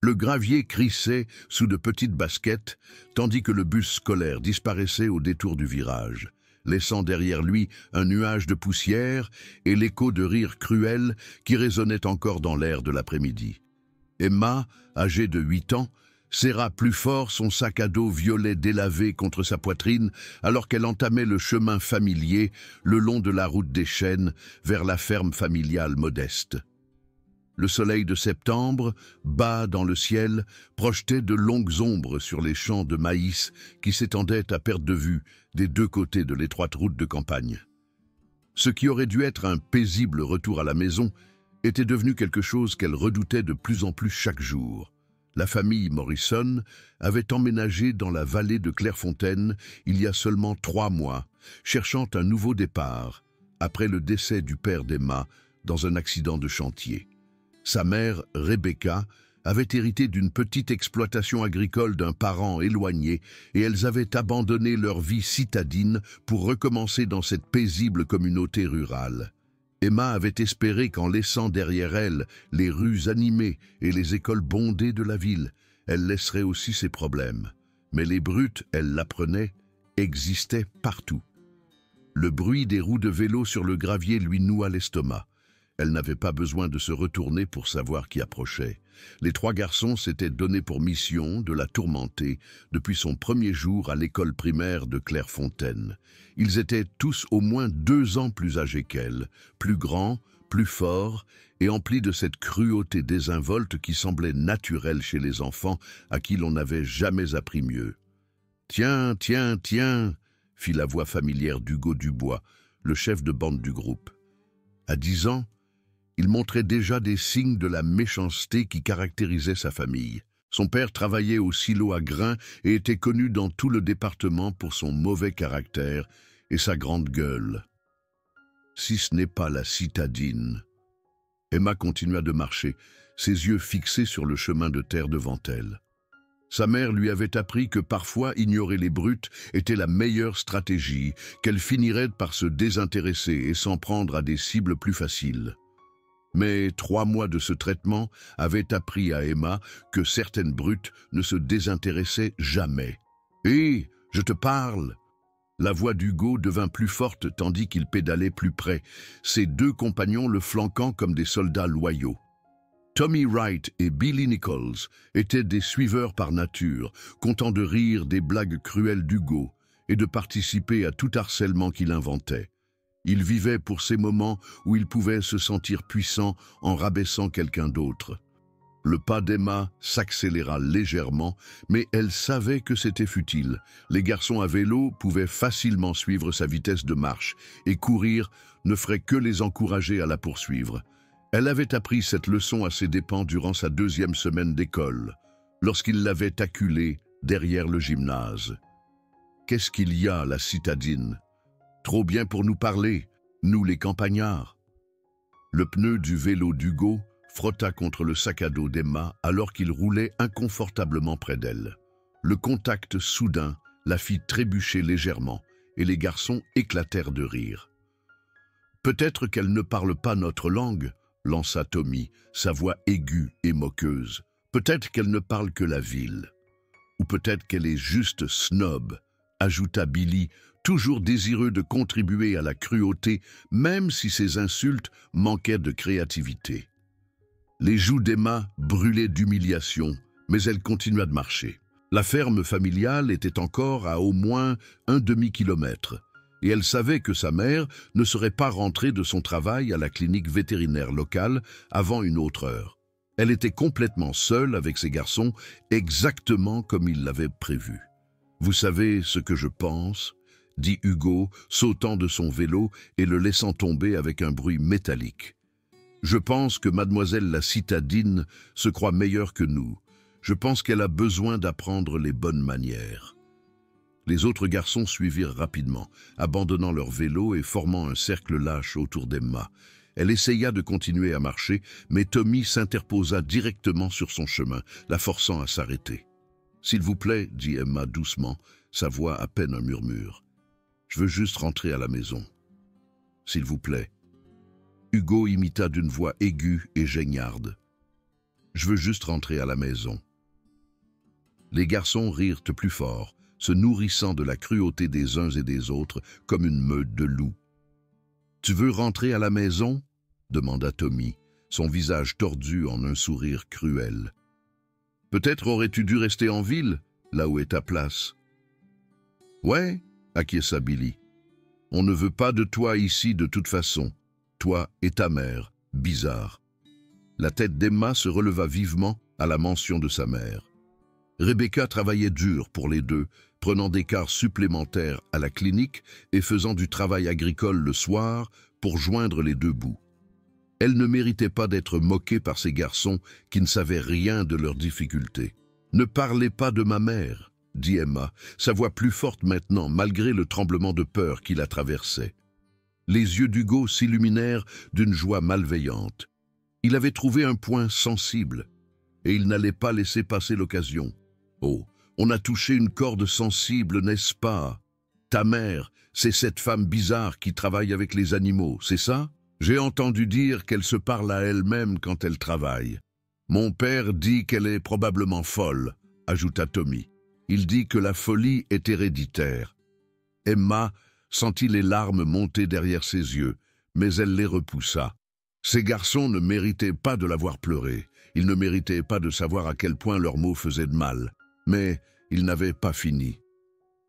Le gravier crissait sous de petites baskets, tandis que le bus scolaire disparaissait au détour du virage, laissant derrière lui un nuage de poussière et l'écho de rires cruels qui résonnait encore dans l'air de l'après-midi. Emma, âgée de 8 ans, serra plus fort son sac à dos violet délavé contre sa poitrine alors qu'elle entamait le chemin familier le long de la route des chênes vers la ferme familiale modeste. Le soleil de septembre, bas dans le ciel, projetait de longues ombres sur les champs de maïs qui s'étendaient à perte de vue des deux côtés de l'étroite route de campagne. Ce qui aurait dû être un paisible retour à la maison était devenu quelque chose qu'elle redoutait de plus en plus chaque jour. La famille Morrison avait emménagé dans la vallée de Clairefontaine il y a seulement 3 mois, cherchant un nouveau départ, après le décès du père d'Emma dans un accident de chantier. Sa mère, Rebecca, avait hérité d'une petite exploitation agricole d'un parent éloigné et elles avaient abandonné leur vie citadine pour recommencer dans cette paisible communauté rurale. Emma avait espéré qu'en laissant derrière elle les rues animées et les écoles bondées de la ville, elle laisserait aussi ses problèmes. Mais les brutes, elle l'apprenait, existaient partout. Le bruit des roues de vélo sur le gravier lui noua l'estomac. Elle n'avait pas besoin de se retourner pour savoir qui approchait. Les 3 garçons s'étaient donné pour mission de la tourmenter depuis son premier jour à l'école primaire de Clairefontaine. Ils étaient tous au moins 2 ans plus âgés qu'elle, plus grands, plus forts et emplis de cette cruauté désinvolte qui semblait naturelle chez les enfants à qui l'on n'avait jamais appris mieux. « Tiens, tiens, tiens !» fit la voix familière d'Hugo Dubois, le chef de bande du groupe. À 10 ans, il montrait déjà des signes de la méchanceté qui caractérisait sa famille. Son père travaillait au silo à grains et était connu dans tout le département pour son mauvais caractère et sa grande gueule. Si ce n'est pas la citadine. Emma continua de marcher, ses yeux fixés sur le chemin de terre devant elle. Sa mère lui avait appris que parfois ignorer les brutes était la meilleure stratégie, qu'elle finirait par se désintéresser et s'en prendre à des cibles plus faciles. Mais 3 mois de ce traitement avaient appris à Emma que certaines brutes ne se désintéressaient jamais. « Hé, je te parle !» La voix d'Hugo devint plus forte tandis qu'il pédalait plus près, ses 2 compagnons le flanquant comme des soldats loyaux. Tommy Wright et Billy Nichols étaient des suiveurs par nature, contents de rire des blagues cruelles d'Hugo et de participer à tout harcèlement qu'il inventait. Ils vivaient pour ces moments où ils pouvaient se sentir puissants en rabaissant quelqu'un d'autre. Le pas d'Emma s'accéléra légèrement, mais elle savait que c'était futile. Les garçons à vélo pouvaient facilement suivre sa vitesse de marche, et courir ne ferait que les encourager à la poursuivre. Elle avait appris cette leçon à ses dépens durant sa 2e semaine d'école, lorsqu'il l'avait acculée derrière le gymnase. « Qu'est-ce qu'il y a, la citadine ? Trop bien pour nous parler, nous les campagnards. » Le pneu du vélo d'Hugo frotta contre le sac à dos d'Emma alors qu'il roulait inconfortablement près d'elle. Le contact soudain la fit trébucher légèrement et les garçons éclatèrent de rire. « Peut-être qu'elle ne parle pas notre langue, » lança Tommy, sa voix aiguë et moqueuse. « Peut-être qu'elle ne parle que la ville. Ou peut-être qu'elle est juste snob, » ajouta Billy, toujours désireux de contribuer à la cruauté, même si ses insultes manquaient de créativité. Les joues d'Emma brûlaient d'humiliation, mais elle continua de marcher. La ferme familiale était encore à au moins un demi-kilomètre, et elle savait que sa mère ne serait pas rentrée de son travail à la clinique vétérinaire locale avant une autre heure. Elle était complètement seule avec ses garçons, exactement comme il l'avait prévu. « Vous savez ce que je pense ?» dit Hugo, sautant de son vélo et le laissant tomber avec un bruit métallique. « Je pense que mademoiselle la citadine se croit meilleure que nous. Je pense qu'elle a besoin d'apprendre les bonnes manières. » Les autres garçons suivirent rapidement, abandonnant leur vélo et formant un cercle lâche autour d'Emma. Elle essaya de continuer à marcher, mais Tommy s'interposa directement sur son chemin, la forçant à s'arrêter. « S'il vous plaît, » dit Emma doucement, sa voix à peine un murmure. « Je veux juste rentrer à la maison. S'il vous plaît. » Hugo imita d'une voix aiguë et geignarde. Je veux juste rentrer à la maison. » Les garçons rirent plus fort, se nourrissant de la cruauté des uns et des autres comme une meute de loups. « Tu veux rentrer à la maison ?» demanda Tommy, son visage tordu en un sourire cruel. « Peut-être aurais-tu dû rester en ville, là où est ta place. »« Ouais, » acquiesça Billy. « On ne veut pas de toi ici de toute façon, toi et ta mère, bizarre. » La tête d'Emma se releva vivement à la mention de sa mère. Rebecca travaillait dur pour les deux, prenant des quarts supplémentaires à la clinique et faisant du travail agricole le soir pour joindre les deux bouts. Elle ne méritait pas d'être moquée par ces garçons qui ne savaient rien de leurs difficultés. « Ne parlez pas de ma mère », dit Emma, sa voix plus forte maintenant malgré le tremblement de peur qui la traversait. Les yeux d'Hugo s'illuminèrent d'une joie malveillante. Il avait trouvé un point sensible, et il n'allait pas laisser passer l'occasion. « Oh, on a touché une corde sensible, n'est-ce pas? Ta mère, c'est cette femme bizarre qui travaille avec les animaux, c'est ça? J'ai entendu dire qu'elle se parle à elle-même quand elle travaille. Mon père dit qu'elle est probablement folle, ajouta Tommy. Il dit que la folie est héréditaire. » Emma sentit les larmes monter derrière ses yeux, mais elle les repoussa. Ces garçons ne méritaient pas de la voir pleurer. Ils ne méritaient pas de savoir à quel point leurs mots faisaient de mal. Mais ils n'avaient pas fini.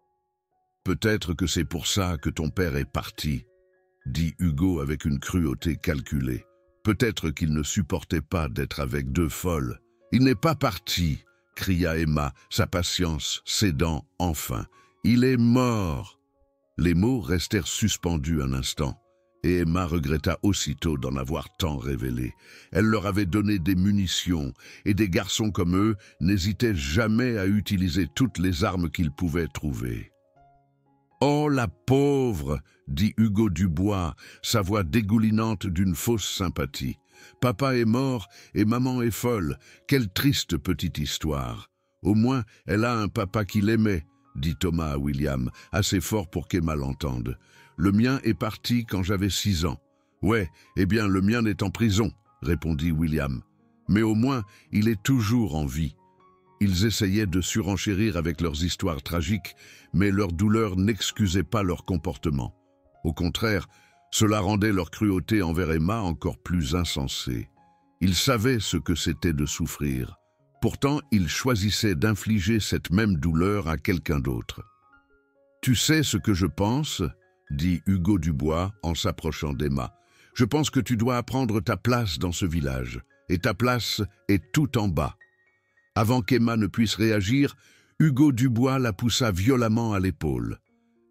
« Peut-être que c'est pour ça que ton père est parti, » dit Hugo avec une cruauté calculée. « Peut-être qu'il ne supportait pas d'être avec deux folles. »« Il n'est pas parti !» cria Emma, sa patience cédant enfin. « Il est mort !» Les mots restèrent suspendus un instant, et Emma regretta aussitôt d'en avoir tant révélé. Elle leur avait donné des munitions, et des garçons comme eux n'hésitaient jamais à utiliser toutes les armes qu'ils pouvaient trouver. « Oh, la pauvre !» dit Hugo Dubois, sa voix dégoulinante d'une fausse sympathie. « Papa est mort et maman est folle. Quelle triste petite histoire. Au moins, elle a un papa qui l'aimait, » dit Thomas à William, assez fort pour qu'Emma l'entende. « Le mien est parti quand j'avais 6 ans. »« Ouais, eh bien, le mien est en prison, » répondit William. « Mais au moins, il est toujours en vie. » Ils essayaient de surenchérir avec leurs histoires tragiques, mais leur douleur n'excusait pas leur comportement. Au contraire, cela rendait leur cruauté envers Emma encore plus insensée. Ils savaient ce que c'était de souffrir. Pourtant, ils choisissaient d'infliger cette même douleur à quelqu'un d'autre. « Tu sais ce que je pense ?» dit Hugo Dubois en s'approchant d'Emma. « Je pense que tu dois prendre ta place dans ce village, et ta place est tout en bas. » Avant qu'Emma ne puisse réagir, Hugo Dubois la poussa violemment à l'épaule.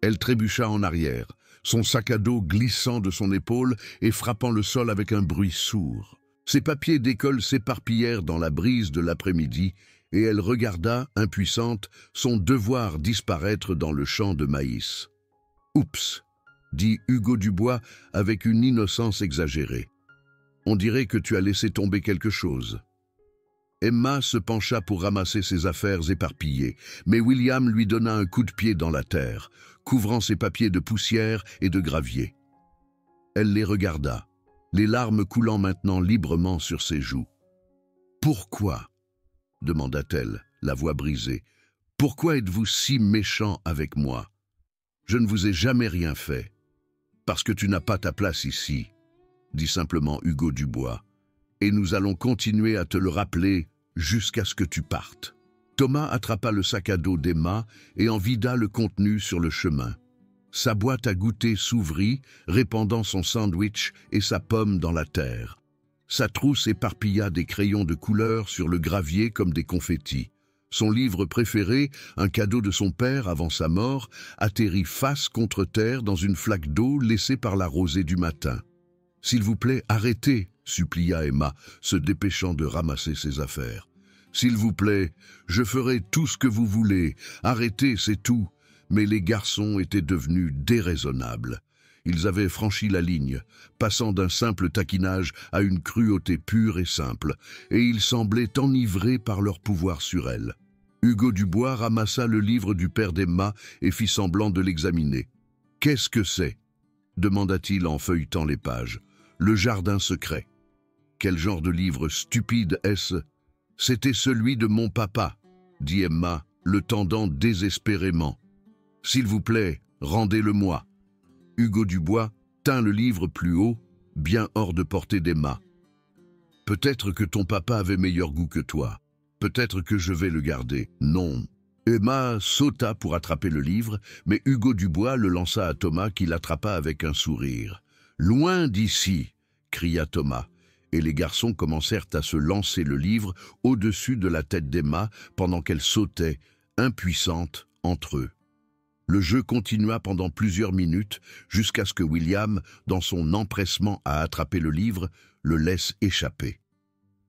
Elle trébucha en arrière, son sac à dos glissant de son épaule et frappant le sol avec un bruit sourd. Ses papiers d'école s'éparpillèrent dans la brise de l'après-midi et elle regarda, impuissante, son devoir disparaître dans le champ de maïs. « Oups !» dit Hugo Dubois avec une innocence exagérée. « On dirait que tu as laissé tomber quelque chose. » Emma se pencha pour ramasser ses affaires éparpillées, mais William lui donna un coup de pied dans la terre, couvrant ses papiers de poussière et de gravier. Elle les regarda, les larmes coulant maintenant librement sur ses joues. « Pourquoi ?» demanda-t-elle, la voix brisée. « Pourquoi êtes-vous si méchant avec moi? Je ne vous ai jamais rien fait. »« Parce que tu n'as pas ta place ici, » dit simplement Hugo Dubois. « Et nous allons continuer à te le rappeler jusqu'à ce que tu partes. » Thomas attrapa le sac à dos d'Emma et en vida le contenu sur le chemin. Sa boîte à goûter s'ouvrit, répandant son sandwich et sa pomme dans la terre. Sa trousse éparpilla des crayons de couleur sur le gravier comme des confettis. Son livre préféré, un cadeau de son père avant sa mort, atterrit face contre terre dans une flaque d'eau laissée par la rosée du matin. « S'il vous plaît, arrêtez !» supplia Emma, se dépêchant de ramasser ses affaires. « S'il vous plaît, je ferai tout ce que vous voulez. Arrêtez, c'est tout. » Mais les garçons étaient devenus déraisonnables. Ils avaient franchi la ligne, passant d'un simple taquinage à une cruauté pure et simple, et ils semblaient enivrés par leur pouvoir sur elle. Hugo Dubois ramassa le livre du père d'Emma et fit semblant de l'examiner. « Qu'est-ce que c'est ?» demanda-t-il en feuilletant les pages. « Le jardin secret. » « Quel genre de livre stupide est-ce » C'était celui de mon papa, dit Emma, le tendant désespérément. S'il vous plaît, rendez-le-moi. Hugo Dubois tint le livre plus haut, bien hors de portée d'Emma. Peut-être que ton papa avait meilleur goût que toi. Peut-être que je vais le garder. Non. Emma sauta pour attraper le livre, mais Hugo Dubois le lança à Thomas qui l'attrapa avec un sourire. « Loin d'ici !» cria Thomas, et les garçons commencèrent à se lancer le livre au-dessus de la tête d'Emma pendant qu'elle sautait, impuissante, entre eux. Le jeu continua pendant plusieurs minutes jusqu'à ce que William, dans son empressement à attraper le livre, le laisse échapper.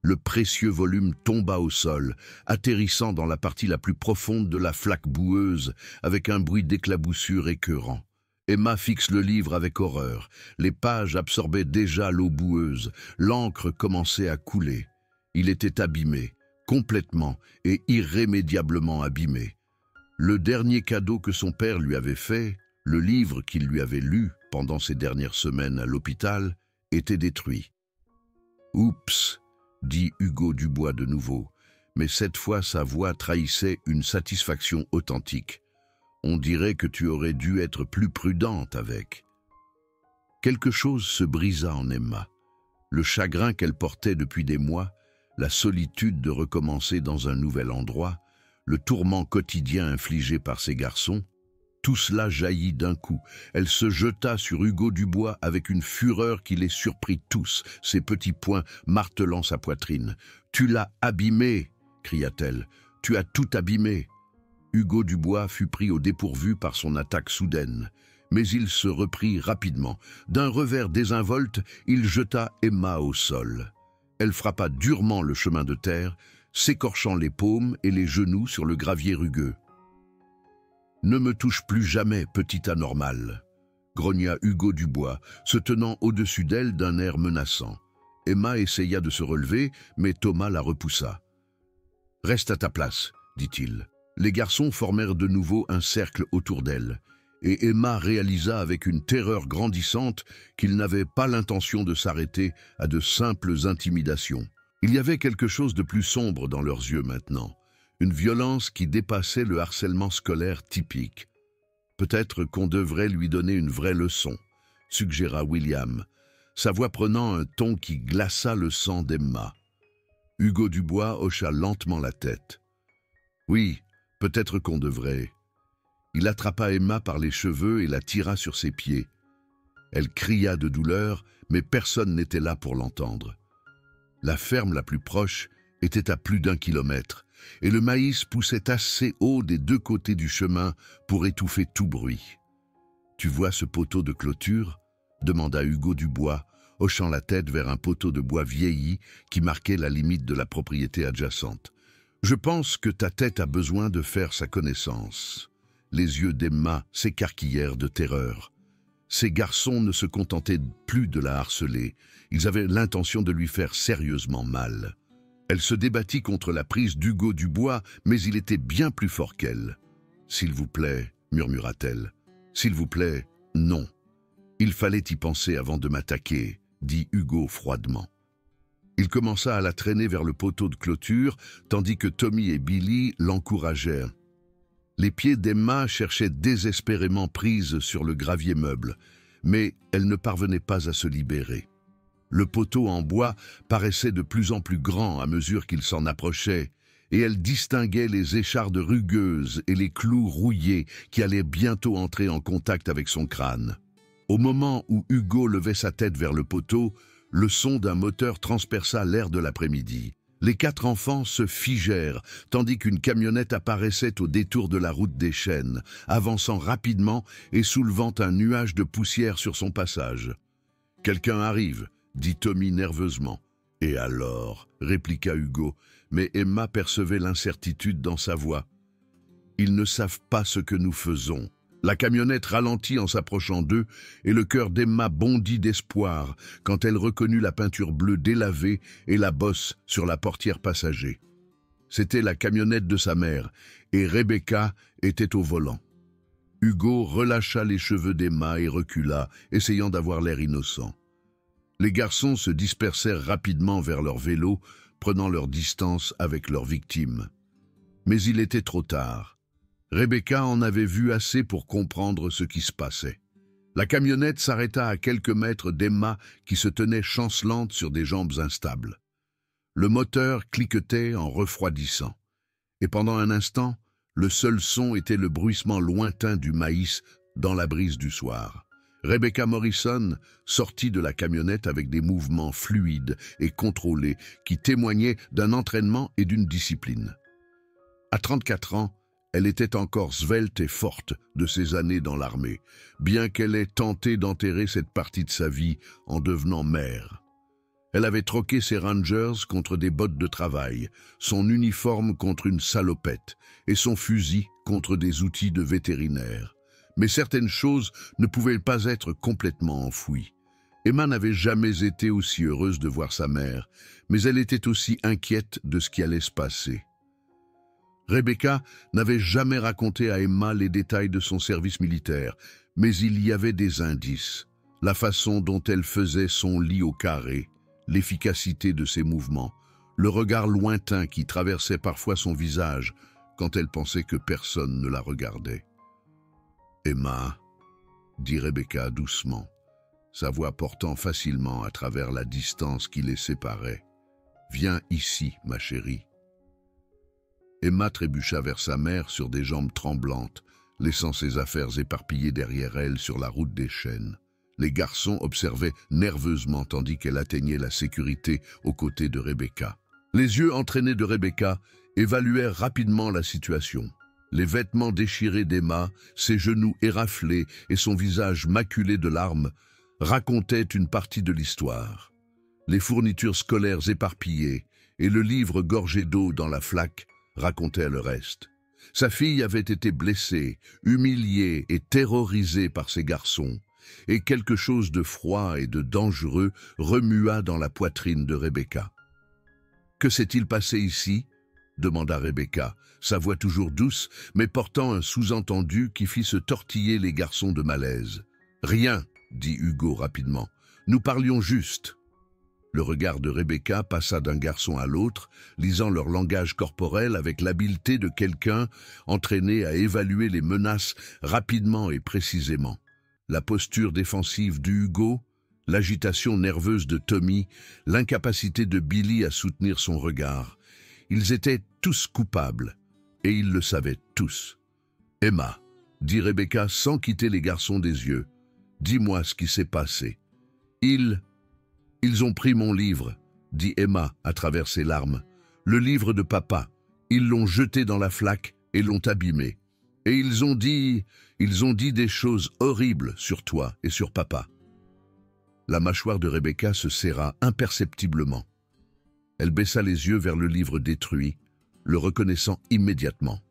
Le précieux volume tomba au sol, atterrissant dans la partie la plus profonde de la flaque boueuse, avec un bruit d'éclaboussure écœurant. Emma fixe le livre avec horreur. Les pages absorbaient déjà l'eau boueuse. L'encre commençait à couler. Il était abîmé, complètement et irrémédiablement abîmé. Le dernier cadeau que son père lui avait fait, le livre qu'il lui avait lu pendant ses dernières semaines à l'hôpital, était détruit. « Oups !» dit Hugo Dubois de nouveau, mais cette fois sa voix trahissait une satisfaction authentique. On dirait que tu aurais dû être plus prudente avec. Quelque chose se brisa en Emma. Le chagrin qu'elle portait depuis des mois, la solitude de recommencer dans un nouvel endroit, le tourment quotidien infligé par ses garçons, tout cela jaillit d'un coup. Elle se jeta sur Hugo Dubois avec une fureur qui les surprit tous, ses petits poings martelant sa poitrine. « Tu l'as abîmé !» cria-t-elle. « Tu as tout abîmé !» Hugo Dubois fut pris au dépourvu par son attaque soudaine. Mais il se reprit rapidement. D'un revers désinvolte, il jeta Emma au sol. Elle frappa durement le chemin de terre, s'écorchant les paumes et les genoux sur le gravier rugueux. « Ne me touche plus jamais, petit anormal !» grogna Hugo Dubois, se tenant au-dessus d'elle d'un air menaçant. Emma essaya de se relever, mais Thomas la repoussa. « Reste à ta place, dit-il. » Les garçons formèrent de nouveau un cercle autour d'elle, et Emma réalisa avec une terreur grandissante qu'ils n'avaient pas l'intention de s'arrêter à de simples intimidations. Il y avait quelque chose de plus sombre dans leurs yeux maintenant, une violence qui dépassait le harcèlement scolaire typique. Peut-être qu'on devrait lui donner une vraie leçon, suggéra William, sa voix prenant un ton qui glaça le sang d'Emma. Hugo Dubois hocha lentement la tête. Oui, peut-être qu'on devrait. Il attrapa Emma par les cheveux et la tira sur ses pieds. Elle cria de douleur, mais personne n'était là pour l'entendre. La ferme la plus proche était à plus d'1 kilomètre, et le maïs poussait assez haut des deux côtés du chemin pour étouffer tout bruit. « Tu vois ce poteau de clôture ?» demanda Hugo Dubois, hochant la tête vers un poteau de bois vieilli qui marquait la limite de la propriété adjacente. « Je pense que ta tête a besoin de faire sa connaissance. » Les yeux d'Emma s'écarquillèrent de terreur. Ces garçons ne se contentaient plus de la harceler, ils avaient l'intention de lui faire sérieusement mal. Elle se débattit contre la prise d'Hugo Dubois, mais il était bien plus fort qu'elle. « S'il vous plaît, » murmura-t-elle. « S'il vous plaît, non. Il fallait y penser avant de m'attaquer, » dit Hugo froidement. Il commença à la traîner vers le poteau de clôture, tandis que Tommy et Billy l'encouragèrent. Les pieds d'Emma cherchaient désespérément prise sur le gravier meuble, mais elle ne parvenait pas à se libérer. Le poteau en bois paraissait de plus en plus grand à mesure qu'il s'en approchait, et elle distinguait les échardes rugueuses et les clous rouillés qui allaient bientôt entrer en contact avec son crâne. Au moment où Hugo levait sa tête vers le poteau, le son d'un moteur transperça l'air de l'après-midi. Les 4 enfants se figèrent, tandis qu'une camionnette apparaissait au détour de la route des Chênes, avançant rapidement et soulevant un nuage de poussière sur son passage. « Quelqu'un arrive », dit Tommy nerveusement. « Et alors ?» répliqua Hugo, mais Emma percevait l'incertitude dans sa voix. « Ils ne savent pas ce que nous faisons. » La camionnette ralentit en s'approchant d'eux et le cœur d'Emma bondit d'espoir quand elle reconnut la peinture bleue délavée et la bosse sur la portière passager. C'était la camionnette de sa mère et Rebecca était au volant. Hugo relâcha les cheveux d'Emma et recula, essayant d'avoir l'air innocent. Les garçons se dispersèrent rapidement vers leur vélo prenant leur distance avec leurs victimes. Mais il était trop tard. Rebecca en avait vu assez pour comprendre ce qui se passait. La camionnette s'arrêta à quelques mètres d'Emma qui se tenait chancelante sur des jambes instables. Le moteur cliquetait en refroidissant. Et pendant un instant, le seul son était le bruissement lointain du maïs dans la brise du soir. Rebecca Morrison sortit de la camionnette avec des mouvements fluides et contrôlés qui témoignaient d'un entraînement et d'une discipline. À 34 ans, elle était encore svelte et forte de ses années dans l'armée, bien qu'elle ait tenté d'enterrer cette partie de sa vie en devenant mère. Elle avait troqué ses Rangers contre des bottes de travail, son uniforme contre une salopette et son fusil contre des outils de vétérinaire. Mais certaines choses ne pouvaient pas être complètement enfouies. Emma n'avait jamais été aussi heureuse de voir sa mère, mais elle était aussi inquiète de ce qui allait se passer. Rebecca n'avait jamais raconté à Emma les détails de son service militaire, mais il y avait des indices. La façon dont elle faisait son lit au carré, l'efficacité de ses mouvements, le regard lointain qui traversait parfois son visage quand elle pensait que personne ne la regardait. « Emma » dit Rebecca doucement, sa voix portant facilement à travers la distance qui les séparait. « Viens ici, ma chérie. » Emma trébucha vers sa mère sur des jambes tremblantes, laissant ses affaires éparpillées derrière elle sur la route des chênes. Les garçons observaient nerveusement tandis qu'elle atteignait la sécurité aux côtés de Rebecca. Les yeux entraînés de Rebecca évaluèrent rapidement la situation. Les vêtements déchirés d'Emma, ses genoux éraflés et son visage maculé de larmes racontaient une partie de l'histoire. Les fournitures scolaires éparpillées et le livre gorgé d'eau dans la flaque racontaient le reste. Sa fille avait été blessée, humiliée et terrorisée par ces garçons, et quelque chose de froid et de dangereux remua dans la poitrine de Rebecca. « Que s'est-il passé ici ?» demanda Rebecca, sa voix toujours douce, mais portant un sous-entendu qui fit se tortiller les garçons de malaise. « Rien, » dit Hugo rapidement. « Nous parlions juste. » Le regard de Rebecca passa d'un garçon à l'autre, lisant leur langage corporel avec l'habileté de quelqu'un entraîné à évaluer les menaces rapidement et précisément. La posture défensive d'Hugo, l'agitation nerveuse de Tommy, l'incapacité de Billy à soutenir son regard. Ils étaient tous coupables, et ils le savaient tous. « Emma, » dit Rebecca sans quitter les garçons des yeux, « dis-moi ce qui s'est passé. » Ils ont pris mon livre, dit Emma à travers ses larmes. Le livre de papa. Ils l'ont jeté dans la flaque et l'ont abîmé. Et ils ont dit des choses horribles sur toi et sur papa. La mâchoire de Rebecca se serra imperceptiblement. Elle baissa les yeux vers le livre détruit, le reconnaissant immédiatement.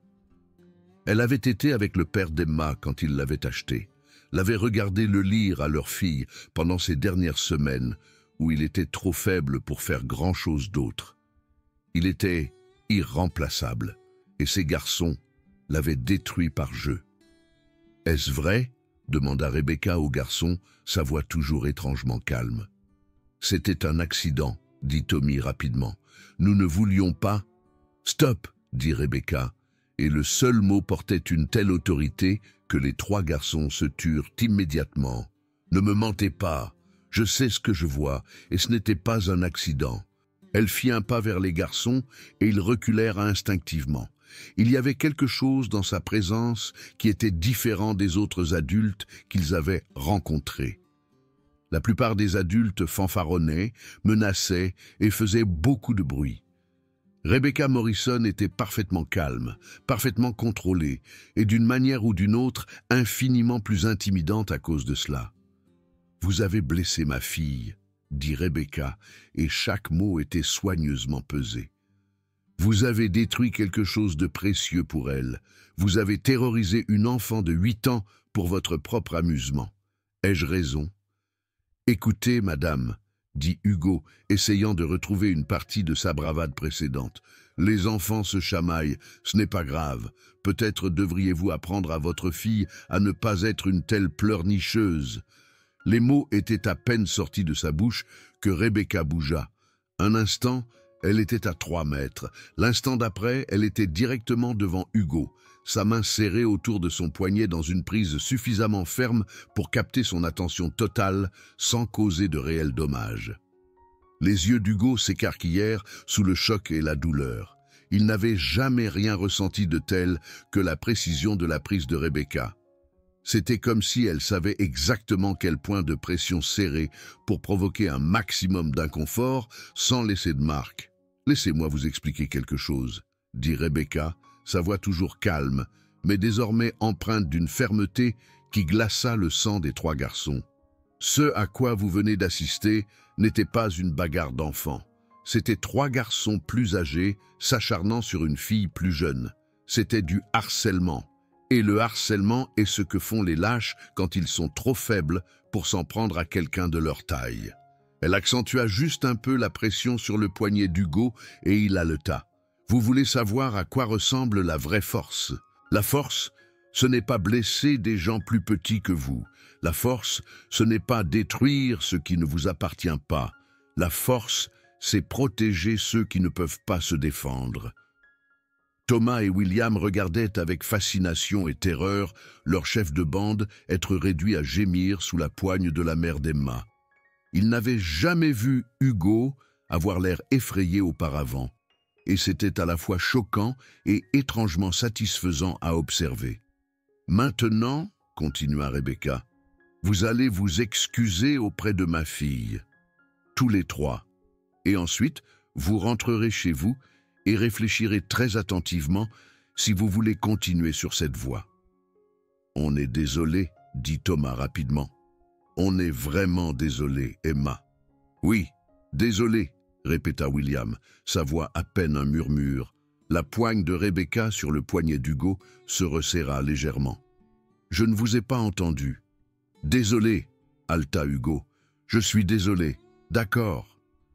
Elle avait été avec le père d'Emma quand il l'avait acheté, l'avait regardé le lire à leur fille pendant ces dernières semaines, où il était trop faible pour faire grand-chose d'autre. Il était irremplaçable, et ces garçons l'avaient détruit par jeu. « Est-ce vrai ?» demanda Rebecca au garçon, sa voix toujours étrangement calme. « C'était un accident, » dit Tommy rapidement. « Nous ne voulions pas... »« Stop !» dit Rebecca, et le seul mot portait une telle autorité que les trois garçons se turent immédiatement. « Ne me mentez pas. Je sais ce que je vois, et ce n'était pas un accident. » Elle fit un pas vers les garçons, et ils reculèrent instinctivement. Il y avait quelque chose dans sa présence qui était différent des autres adultes qu'ils avaient rencontrés. La plupart des adultes fanfaronnaient, menaçaient et faisaient beaucoup de bruit. Rebecca Morrison était parfaitement calme, parfaitement contrôlée, et d'une manière ou d'une autre, infiniment plus intimidante à cause de cela. « Vous avez blessé ma fille », dit Rebecca, et chaque mot était soigneusement pesé. « Vous avez détruit quelque chose de précieux pour elle. Vous avez terrorisé une enfant de 8 ans pour votre propre amusement. Ai-je raison ?»« Écoutez, madame, » dit Hugo, essayant de retrouver une partie de sa bravade précédente. « Les enfants se chamaillent, ce n'est pas grave. Peut-être devriez-vous apprendre à votre fille à ne pas être une telle pleurnicheuse. » Les mots étaient à peine sortis de sa bouche que Rebecca bougea. Un instant, Elle était à 3 mètres. L'instant d'après, elle était directement devant Hugo, sa main serrée autour de son poignet dans une prise suffisamment ferme pour capter son attention totale sans causer de réels dommages. Les yeux d'Hugo s'écarquillèrent sous le choc et la douleur. Il n'avait jamais rien ressenti de tel que la précision de la prise de Rebecca. C'était comme si elle savait exactement quel point de pression serrer pour provoquer un maximum d'inconfort sans laisser de marque. « Laissez-moi vous expliquer quelque chose », dit Rebecca, sa voix toujours calme, mais désormais empreinte d'une fermeté qui glaça le sang des 3 garçons. Ce à quoi vous venez d'assister n'était pas une bagarre d'enfants. C'étaient 3 garçons plus âgés s'acharnant sur une fille plus jeune. C'était du harcèlement. Et le harcèlement est ce que font les lâches quand ils sont trop faibles pour s'en prendre à quelqu'un de leur taille. Elle accentua juste un peu la pression sur le poignet d'Hugo et il haleta. « Vous voulez savoir à quoi ressemble la vraie force? La force, ce n'est pas blesser des gens plus petits que vous. La force, ce n'est pas détruire ce qui ne vous appartient pas. La force, c'est protéger ceux qui ne peuvent pas se défendre. » Thomas et William regardaient avec fascination et terreur leur chef de bande être réduit à gémir sous la poigne de la mère d'Emma. Ils n'avaient jamais vu Hugo avoir l'air effrayé auparavant, et c'était à la fois choquant et étrangement satisfaisant à observer. « Maintenant, » continua Rebecca, « vous allez vous excuser auprès de ma fille, tous les 3, et ensuite vous rentrerez chez vous et réfléchirez très attentivement si vous voulez continuer sur cette voie. »« On est désolé, » dit Thomas rapidement. « On est vraiment désolé, Emma. »« Oui, désolé, » répéta William, sa voix à peine un murmure. La poigne de Rebecca sur le poignet d'Hugo se resserra légèrement. « Je ne vous ai pas entendu. »« Désolé, » haleta Hugo. « Je suis désolé. D'accord. »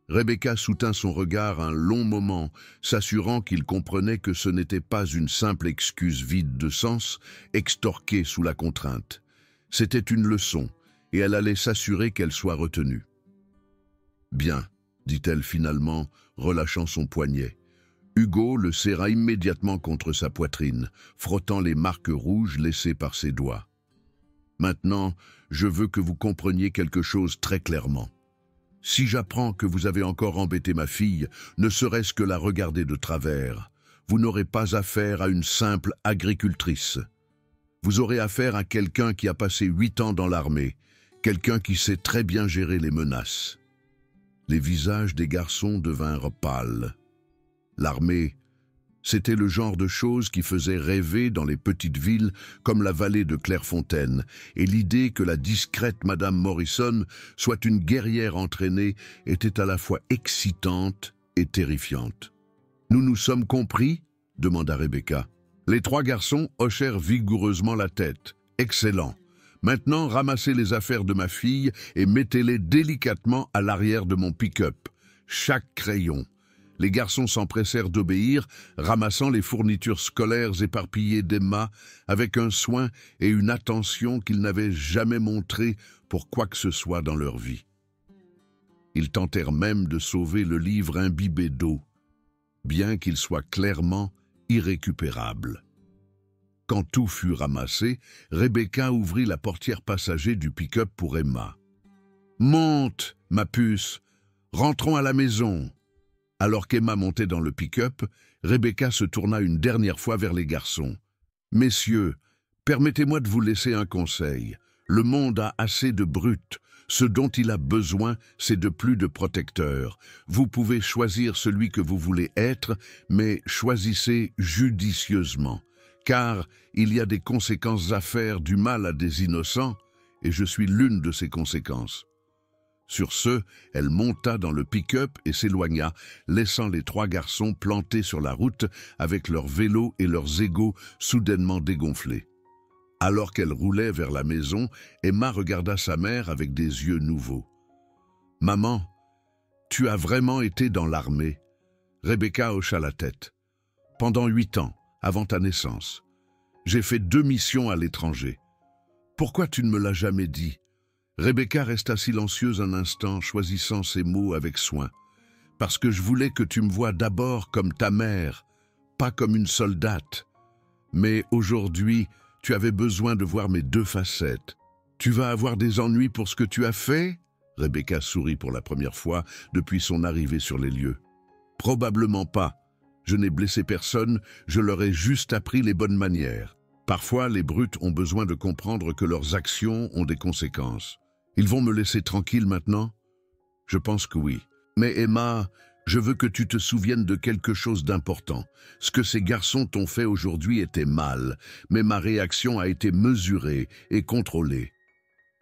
Rebecca soutint son regard un long moment, s'assurant qu'il comprenait que ce n'était pas une simple excuse vide de sens, extorquée sous la contrainte. C'était une leçon, et elle allait s'assurer qu'elle soit retenue. « Bien, » dit-elle finalement, relâchant son poignet. Hugo le serra immédiatement contre sa poitrine, frottant les marques rouges laissées par ses doigts. « Maintenant, je veux que vous compreniez quelque chose très clairement. Si j'apprends que vous avez encore embêté ma fille, ne serait-ce que la regarder de travers, vous n'aurez pas affaire à une simple agricultrice. Vous aurez affaire à quelqu'un qui a passé 8 ans dans l'armée, quelqu'un qui sait très bien gérer les menaces. » Les visages des garçons devinrent pâles. L'armée, c'était le genre de choses qui faisait rêver dans les petites villes comme la vallée de Clairefontaine, et l'idée que la discrète Madame Morrison soit une guerrière entraînée était à la fois excitante et terrifiante. « Nous nous sommes compris ?» demanda Rebecca. Les 3 garçons hochèrent vigoureusement la tête. « Excellent. Maintenant, ramassez les affaires de ma fille et mettez-les délicatement à l'arrière de mon pick-up. Chaque crayon. » Les garçons s'empressèrent d'obéir, ramassant les fournitures scolaires éparpillées d'Emma avec un soin et une attention qu'ils n'avaient jamais montré pour quoi que ce soit dans leur vie. Ils tentèrent même de sauver le livre imbibé d'eau, bien qu'il soit clairement irrécupérable. Quand tout fut ramassé, Rebecca ouvrit la portière passager du pick-up pour Emma. « Monte, ma puce, rentrons à la maison !» Alors qu'Emma montait dans le pick-up, Rebecca se tourna une dernière fois vers les garçons. « Messieurs, permettez-moi de vous laisser un conseil. Le monde a assez de brutes. Ce dont il a besoin, c'est de plus de protecteurs. Vous pouvez choisir celui que vous voulez être, mais choisissez judicieusement. Car il y a des conséquences à faire du mal à des innocents, et je suis l'une de ces conséquences. » Sur ce, elle monta dans le pick-up et s'éloigna, laissant les 3 garçons plantés sur la route avec leurs vélos et leurs égos soudainement dégonflés. Alors qu'elle roulait vers la maison, Emma regarda sa mère avec des yeux nouveaux. « Maman, tu as vraiment été dans l'armée ?» Rebecca hocha la tête. « Pendant 8 ans, avant ta naissance. J'ai fait 2 missions à l'étranger. Pourquoi tu ne me l'as jamais dit ?» Rebecca resta silencieuse un instant, choisissant ses mots avec soin. parce que je voulais que tu me vois d'abord comme ta mère, pas comme une soldate. Mais aujourd'hui, tu avais besoin de voir mes deux facettes. Tu vas avoir des ennuis pour ce que tu as fait ?» Rebecca sourit pour la première fois depuis son arrivée sur les lieux. « Probablement pas. Je n'ai blessé personne, je leur ai juste appris les bonnes manières. Parfois, les brutes ont besoin de comprendre que leurs actions ont des conséquences. Ils vont me laisser tranquille maintenant? Je pense que oui. Mais Emma, je veux que tu te souviennes de quelque chose d'important. Ce que ces garçons t'ont fait aujourd'hui était mal, mais ma réaction a été mesurée et contrôlée.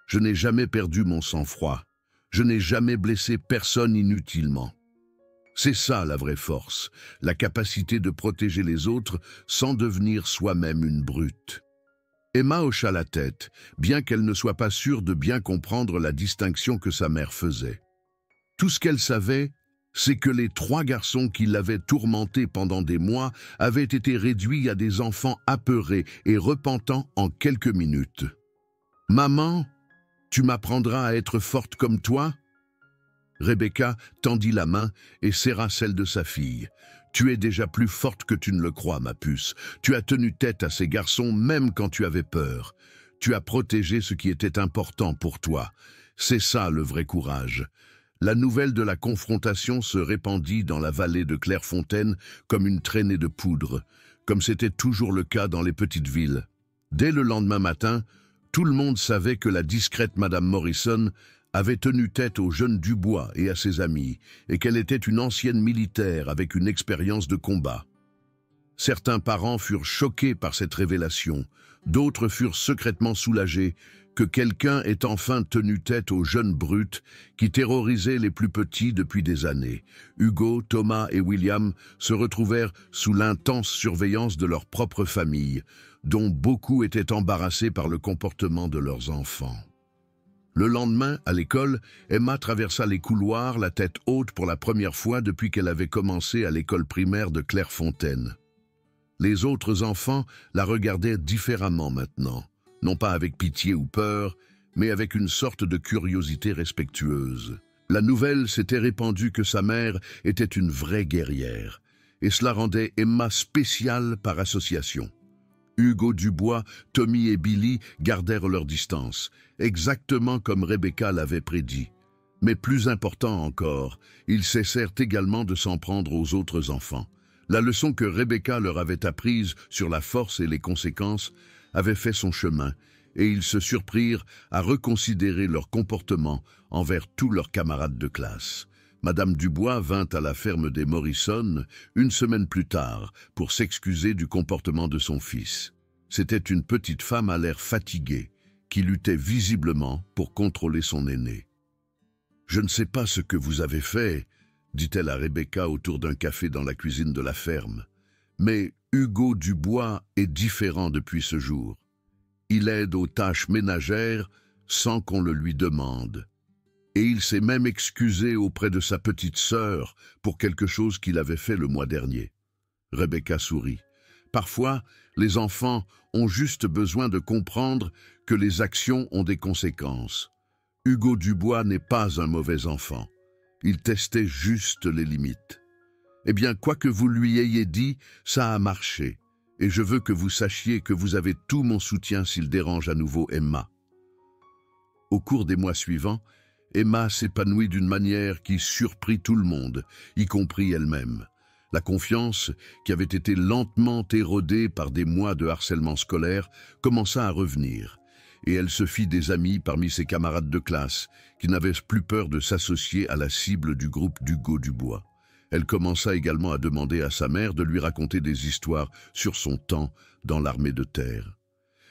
Je n'ai jamais perdu mon sang-froid. Je n'ai jamais blessé personne inutilement. C'est ça la vraie force, la capacité de protéger les autres sans devenir soi-même une brute. Emma hocha la tête, bien qu'elle ne soit pas sûre de bien comprendre la distinction que sa mère faisait. Tout ce qu'elle savait, c'est que les 3 garçons qui l'avaient tourmentée pendant des mois avaient été réduits à des enfants apeurés et repentants en quelques minutes. « Maman, tu m'apprendras à être forte comme toi ?» Rebecca tendit la main et serra celle de sa fille. « Tu es déjà plus forte que tu ne le crois, ma puce. Tu as tenu tête à ces garçons même quand tu avais peur. Tu as protégé ce qui était important pour toi. C'est ça le vrai courage. » La nouvelle de la confrontation se répandit dans la vallée de Clairefontaine comme une traînée de poudre, comme c'était toujours le cas dans les petites villes. Dès le lendemain matin, tout le monde savait que la discrète Madame Morrison avait tenu tête au jeune Dubois et à ses amis, et qu'elle était une ancienne militaire avec une expérience de combat. Certains parents furent choqués par cette révélation, d'autres furent secrètement soulagés que quelqu'un ait enfin tenu tête aux jeunes brutes qui terrorisaient les plus petits depuis des années. Hugo, Thomas et William se retrouvèrent sous l'intense surveillance de leur propre famille, dont beaucoup étaient embarrassés par le comportement de leurs enfants. Le lendemain, à l'école, Emma traversa les couloirs, la tête haute pour la première fois depuis qu'elle avait commencé à l'école primaire de Clairefontaine. Les autres enfants la regardaient différemment maintenant, non pas avec pitié ou peur, mais avec une sorte de curiosité respectueuse. La nouvelle s'était répandue que sa mère était une vraie guerrière, et cela rendait Emma spéciale par association. Hugo Dubois, Tommy et Billy gardèrent leur distance, exactement comme Rebecca l'avait prédit. Mais plus important encore, ils cessèrent également de s'en prendre aux autres enfants. La leçon que Rebecca leur avait apprise sur la force et les conséquences avait fait son chemin, et ils se surprirent à reconsidérer leur comportement envers tous leurs camarades de classe. Madame Dubois vint à la ferme des Morrison 1 semaine plus tard pour s'excuser du comportement de son fils. C'était une petite femme à l'air fatigué, qui luttait visiblement pour contrôler son aîné. « Je ne sais pas ce que vous avez fait, » dit-elle à Rebecca autour d'un café dans la cuisine de la ferme. « Mais Hugo Dubois est différent depuis ce jour. Il aide aux tâches ménagères sans qu'on le lui demande. Et il s'est même excusé auprès de sa petite sœur pour quelque chose qu'il avait fait le mois dernier. » Rebecca sourit. Parfois, les enfants ont juste besoin de comprendre que les actions ont des conséquences. Hugo Dubois n'est pas un mauvais enfant. Il testait juste les limites. Eh bien, quoi que vous lui ayez dit, ça a marché. Et je veux que vous sachiez que vous avez tout mon soutien s'il dérange à nouveau Emma. Au cours des mois suivants, Emma s'épanouit d'une manière qui surprit tout le monde, y compris elle-même. La confiance, qui avait été lentement érodée par des mois de harcèlement scolaire, commença à revenir, et elle se fit des amis parmi ses camarades de classe, qui n'avaient plus peur de s'associer à la cible du groupe d'Hugo Dubois. Elle commença également à demander à sa mère de lui raconter des histoires sur son temps dans l'armée de terre.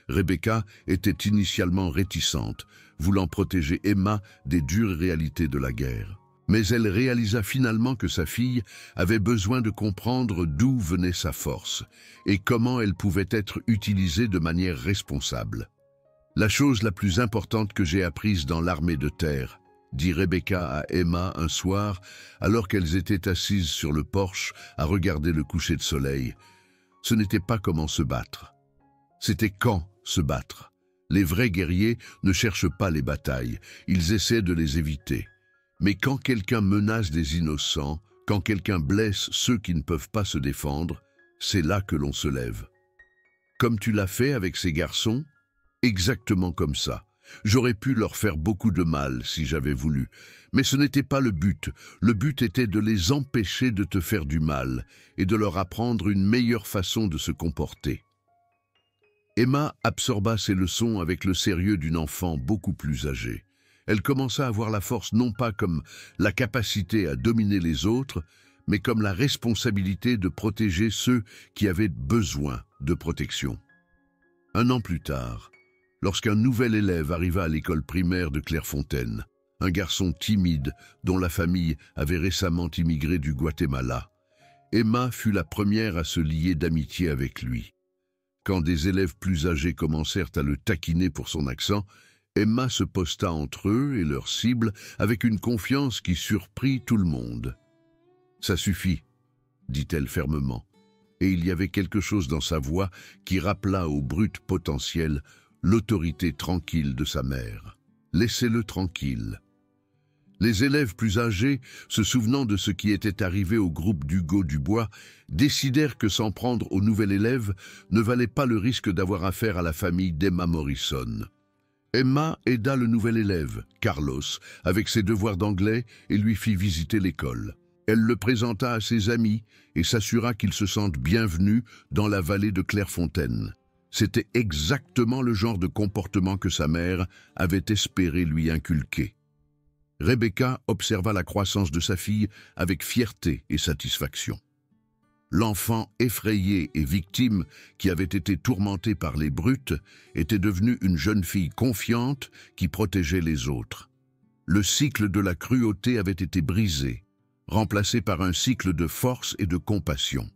Rebecca était initialement réticente, voulant protéger Emma des dures réalités de la guerre. Mais elle réalisa finalement que sa fille avait besoin de comprendre d'où venait sa force et comment elle pouvait être utilisée de manière responsable. « La chose la plus importante que j'ai apprise dans l'armée de terre, » dit Rebecca à Emma un soir, alors qu'elles étaient assises sur le porche à regarder le coucher de soleil. Ce n'était pas comment se battre. C'était quand se battre. Les vrais guerriers ne cherchent pas les batailles, ils essaient de les éviter. Mais quand quelqu'un menace des innocents, Quand quelqu'un blesse ceux qui ne peuvent pas se défendre, c'est là que l'on se lève. Comme tu l'as fait avec ces garçons? Exactement comme ça. J'aurais pu leur faire beaucoup de mal si j'avais voulu. Mais ce n'était pas le but. Le but était de les empêcher de te faire du mal et de leur apprendre une meilleure façon de se comporter. Emma absorba ces leçons avec le sérieux d'une enfant beaucoup plus âgée. Elle commença à voir la force non pas comme la capacité à dominer les autres, mais comme la responsabilité de protéger ceux qui avaient besoin de protection. 1 an plus tard, lorsqu'un nouvel élève arriva à l'école primaire de Clairefontaine, un garçon timide dont la famille avait récemment immigré du Guatemala, Emma fut la première à se lier d'amitié avec lui. Quand des élèves plus âgés commencèrent à le taquiner pour son accent, Emma se posta entre eux et leur cible avec une confiance qui surprit tout le monde. « Ça suffit », dit-elle fermement, et il y avait quelque chose dans sa voix qui rappela au brute potentiel l'autorité tranquille de sa mère. « Laissez-le tranquille. » Les élèves plus âgés, se souvenant de ce qui était arrivé au groupe d'Hugo Dubois, décidèrent que s'en prendre au nouvel élève ne valait pas le risque d'avoir affaire à la famille d'Emma Morrison. Emma aida le nouvel élève, Carlos, avec ses devoirs d'anglais et lui fit visiter l'école. Elle le présenta à ses amis et s'assura qu'il se sente bienvenu dans la vallée de Clairefontaine. C'était exactement le genre de comportement que sa mère avait espéré lui inculquer. Rebecca observa la croissance de sa fille avec fierté et satisfaction. L'enfant effrayé et victime qui avait été tourmenté par les brutes était devenue une jeune fille confiante qui protégeait les autres. Le cycle de la cruauté avait été brisé, remplacé par un cycle de force et de compassion.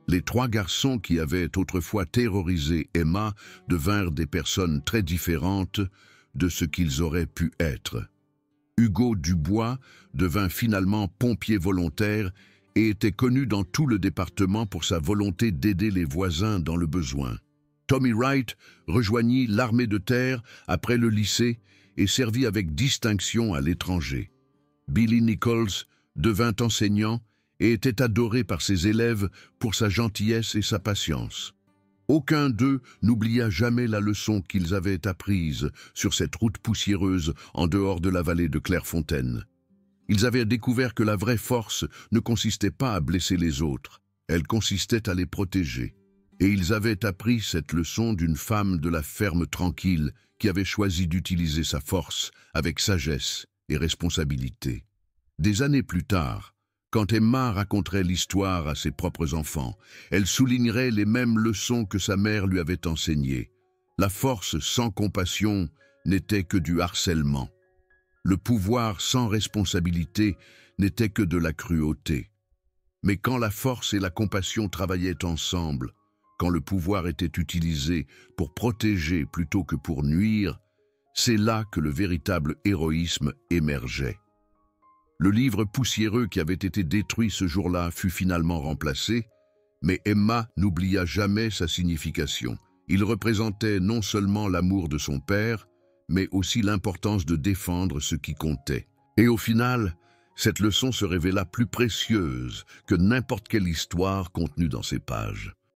Les 3 garçons qui avaient autrefois terrorisé Emma devinrent des personnes très différentes de ce qu'ils auraient pu être. Hugo Dubois devint finalement pompier volontaire et était connu dans tout le département pour sa volonté d'aider les voisins dans le besoin. Tommy Wright rejoignit l'armée de terre après le lycée et servit avec distinction à l'étranger. Billy Nichols devint enseignant et était adoré par ses élèves pour sa gentillesse et sa patience. Aucun d'eux n'oublia jamais la leçon qu'ils avaient apprise sur cette route poussiéreuse en dehors de la vallée de Clairefontaine. Ils avaient découvert que la vraie force ne consistait pas à blesser les autres, elle consistait à les protéger. Et ils avaient appris cette leçon d'une femme de la ferme tranquille qui avait choisi d'utiliser sa force avec sagesse et responsabilité. Des années plus tard, quand Emma raconterait l'histoire à ses propres enfants, elle soulignerait les mêmes leçons que sa mère lui avait enseignées. La force sans compassion n'était que du harcèlement. Le pouvoir sans responsabilité n'était que de la cruauté. Mais quand la force et la compassion travaillaient ensemble, quand le pouvoir était utilisé pour protéger plutôt que pour nuire, c'est là que le véritable héroïsme émergeait. Le livre poussiéreux qui avait été détruit ce jour-là fut finalement remplacé, mais Emma n'oublia jamais sa signification. Il représentait non seulement l'amour de son père, mais aussi l'importance de défendre ce qui comptait. Et au final, cette leçon se révéla plus précieuse que n'importe quelle histoire contenue dans ces pages.